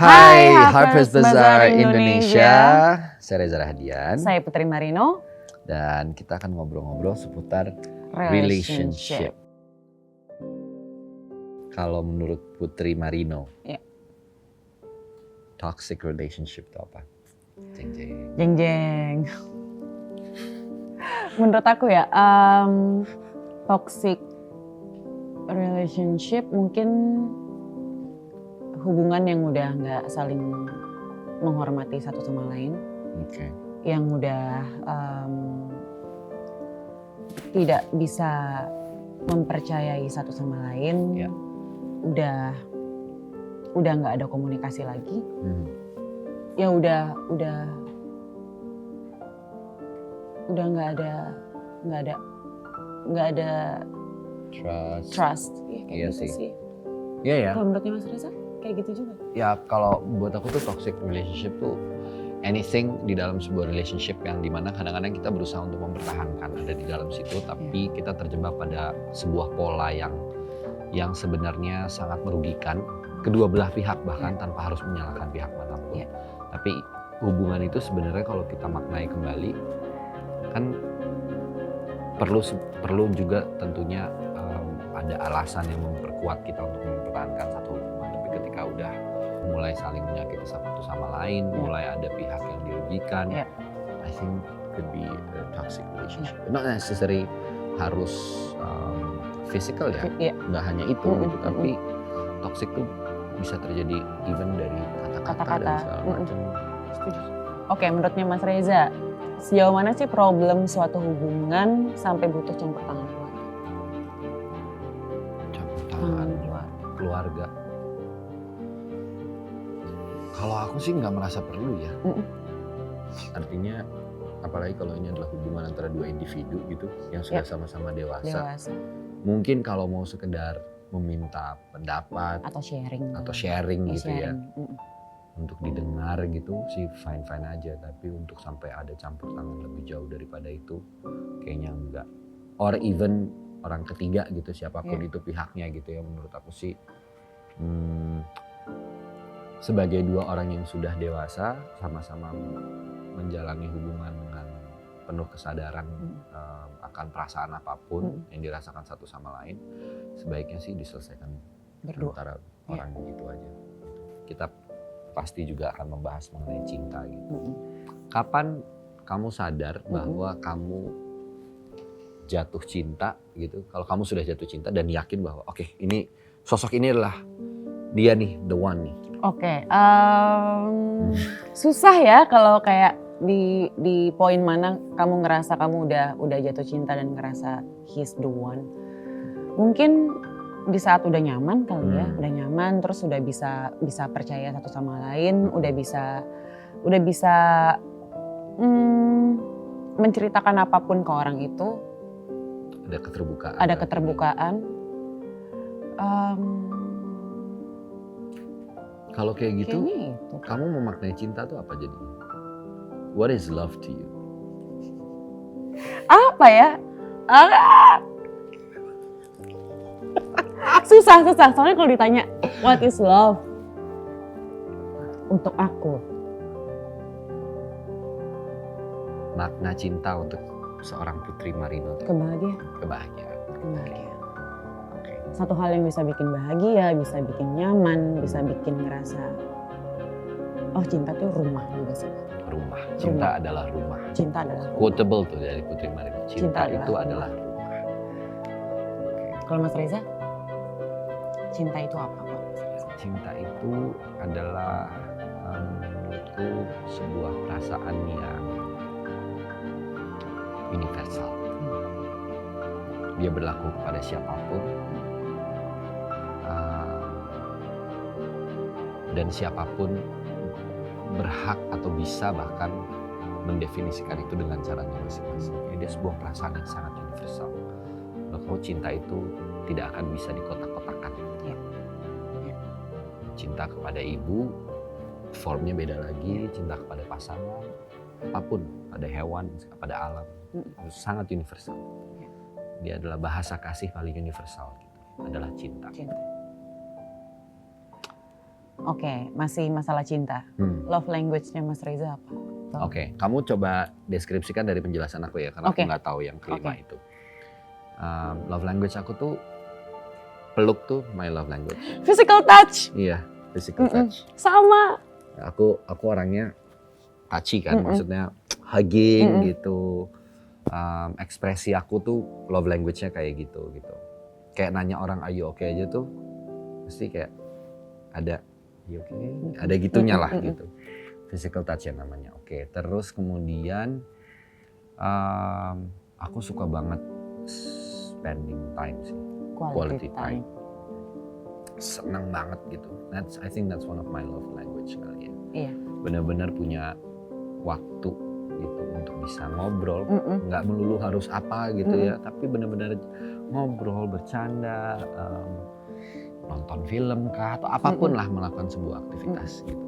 Hai Harper's Bazaar Indonesia. Saya Reza Rahadian. Saya Putri Marino. Dan kita akan ngobrol-ngobrol seputar relationship. Kalau menurut Putri Marino, toxic relationship itu apa? Jeng-jeng. Jeng-jeng. Menurut aku ya, toxic relationship mungkin hubungan yang udah nggak saling menghormati satu sama lain, yang udah tidak bisa mempercayai satu sama lain, udah nggak ada komunikasi lagi, ya udah nggak ada trust. Ya, kayak gitu sih. Iya ya. Kalau menurutnya Mas Reza? Kayak gitu juga? Ya kalau buat aku tuh toxic relationship tuh anything di dalam sebuah relationship yang dimana kadang-kadang kita berusaha untuk mempertahankan ada di dalam situ, tapi kita terjebak pada sebuah pola yang sebenarnya sangat merugikan kedua belah pihak, bahkan tanpa harus menyalahkan pihak manapun. Tapi hubungan itu sebenarnya kalau kita maknai kembali kan perlu juga tentunya ada alasan yang memperkuat kita untuk mempertahankan satu hubungan. Tapi ketika udah mulai saling menyakiti satu sama lain, mulai ada pihak yang dirugikan, I think could be a toxic relationship. Not necessary harus physical ya, nggak hanya itu gitu, tapi toxic tuh bisa terjadi even dari kata-kata dan segala macam. Oke, menurutnya Mas Reza, sejauh mana sih problem suatu hubungan sampai butuh campur tangan keluarga? Campur tangan keluarga. Kalau aku sih nggak merasa perlu ya. Artinya apalagi kalau ini adalah hubungan antara dua individu gitu yang sudah sama-sama dewasa. Mungkin kalau mau sekedar meminta pendapat atau sharing gitu ya. Untuk didengar gitu sih fine-fine aja, tapi untuk sampai ada campur tangan lebih jauh daripada itu kayaknya enggak. Or even orang ketiga gitu, siapapun itu pihaknya gitu ya, menurut aku sih sebagai dua orang yang sudah dewasa sama-sama menjalani hubungan dengan penuh kesadaran akan perasaan apapun yang dirasakan satu sama lain, sebaiknya sih diselesaikan antara orang gitu aja. Kita pasti juga akan membahas mengenai cinta gitu. Kapan kamu sadar bahwa kamu jatuh cinta gitu? Kalau kamu sudah jatuh cinta dan yakin bahwa oke, ini sosok ini adalah dia nih, the one nih. Oke, susah ya kalau kayak di poin mana kamu ngerasa kamu udah jatuh cinta dan ngerasa he's the one. Mungkin di saat udah nyaman kali ya, udah nyaman terus udah bisa percaya satu sama lain, udah bisa menceritakan apapun ke orang itu. Ada keterbukaan. Kalau kayak gitu, kamu memaknai cinta tuh apa jadi? What is love to you? Apa ya? Susah. Soalnya kalau ditanya what is love untuk aku, makna cinta untuk seorang Putri Marino. Kebahagiaan. Okay. Satu hal yang bisa bikin bahagia, bisa bikin nyaman, bisa bikin ngerasa cinta tuh rumah juga sih. Cinta adalah rumah. Quotable tuh dari Putri Marino. Cinta itu adalah rumah. Kalau Mas Reza, cinta itu apa Pak? Cinta itu adalah menurutku sebuah perasaan yang universal. Dia berlaku kepada siapapun dan siapapun berhak atau bisa bahkan mendefinisikan itu dengan caranya masing-masing. Dia sebuah perasaan yang sangat universal. Kalau cinta itu tidak akan bisa dikotak-kotakan. Cinta kepada ibu, formnya beda lagi. Cinta kepada pasangan, apapun, pada hewan, pada alam, sangat universal. Dia adalah bahasa kasih paling universal, gitu. Adalah cinta. Oke, masih masalah cinta. Love language-nya Mas Reza apa? Oke, kamu coba deskripsikan dari penjelasan aku ya, karena aku nggak tahu yang kelima itu. Love language aku tuh peluk tuh my love language. Physical touch. Iya, physical touch. Sama. Aku orangnya touchy kan, maksudnya hugging gitu. Ekspresi aku tuh love language-nya kayak gitu. Kayak nanya orang are you okay aja tuh, mesti kayak ada ada gitunya lah gitu. Physical touch ya namanya. Oke, terus kemudian aku suka banget spending time sih. Quality time. Senang banget gitu. I think that's one of my love language kali ya. Iya. Benar-benar punya waktu gitu untuk bisa ngobrol. Nggak melulu harus apa gitu ya, tapi benar-benar ngobrol, bercanda, nonton film kah atau apapun lah, melakukan sebuah aktivitas gitu.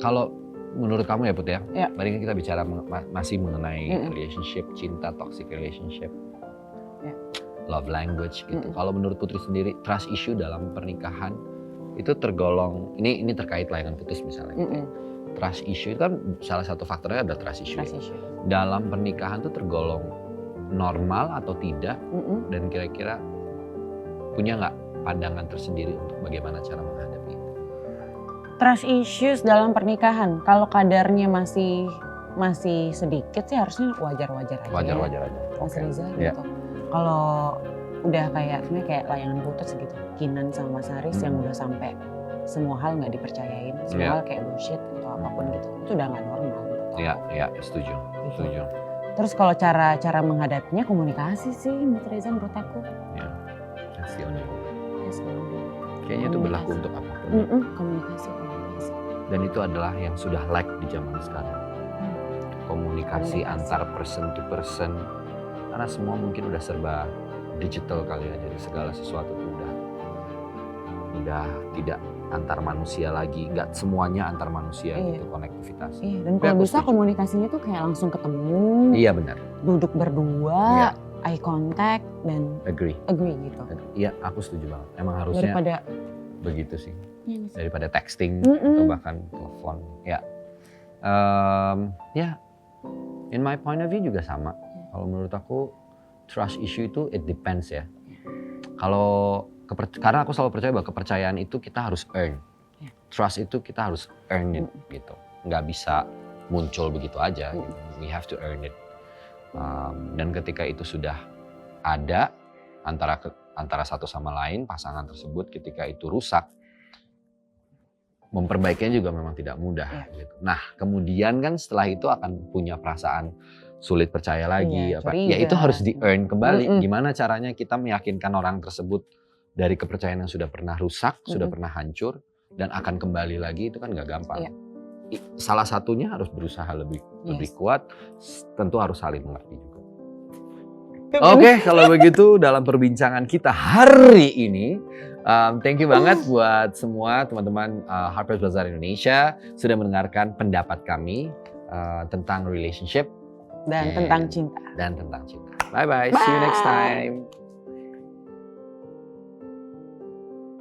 Kalau menurut kamu ya Put ya, tadi kan kita bicara masih mengenai relationship, cinta, toxic relationship, love language gitu. Kalau menurut Putri sendiri, trust issue dalam pernikahan itu tergolong, ini terkait layangan putus misalnya gitu ya. Trust issue itu kan salah satu faktornya ada trust issue. Dalam pernikahan itu tergolong normal atau tidak, dan kira-kira punya nggak pandangan tersendiri untuk bagaimana cara menghadapi itu? Trust issues dalam pernikahan, kalau kadarnya masih sedikit sih harusnya wajar-wajar aja. Wajar-wajar aja. Mas Reza gitu. Kalau udah kayak layangan putus gitu, Kinan sama Mas Haris yang udah sampai semua hal nggak dipercayain, semua hal kayak bullshit atau apapun gitu, itu udah nggak normal. Iya, setuju. Terus kalau cara menghadapinya komunikasi sih, Mas Reza menurut aku. Ya, that's the only way. Kayaknya itu Komunikasi. berlaku untuk apapun. Komunikasi. Dan itu adalah yang sudah lack di zaman sekarang. Komunikasi antar person to person. Karena semua mungkin udah serba digital kali ya. Jadi segala sesuatu itu udah tidak antar manusia lagi. Nggak semuanya antar manusia gitu konektivitas. Iya, dan kalau bisa komunikasinya tuh kayak langsung ketemu. Iya benar. Duduk berdua. Eye contact dan agree gitu. Iya, aku setuju banget. Emang harusnya daripada begitu sih. Daripada texting atau bahkan telepon. Ya, in my point of view juga sama. Kalau menurut aku trust issue itu it depends ya. Karena aku selalu percaya bahwa kepercayaan itu kita harus earn. Trust itu kita harus earn it gitu. Nggak bisa muncul begitu aja. Gitu. We have to earn it. Dan ketika itu sudah ada antara satu sama lain, pasangan tersebut ketika itu rusak, memperbaikinya juga memang tidak mudah. Gitu. Nah kemudian kan setelah itu akan punya perasaan sulit percaya lagi. Ya itu harus di-earn kembali. Gimana caranya kita meyakinkan orang tersebut dari kepercayaan yang sudah pernah rusak, sudah pernah hancur, dan akan kembali lagi, itu kan gak gampang. Salah satunya harus berusaha lebih kuat, tentu harus saling mengerti juga. Oke, kalau begitu dalam perbincangan kita hari ini, thank you banget buat semua teman-teman Harper's Bazaar Indonesia sudah mendengarkan pendapat kami tentang relationship dan tentang cinta. Bye bye, see you next time.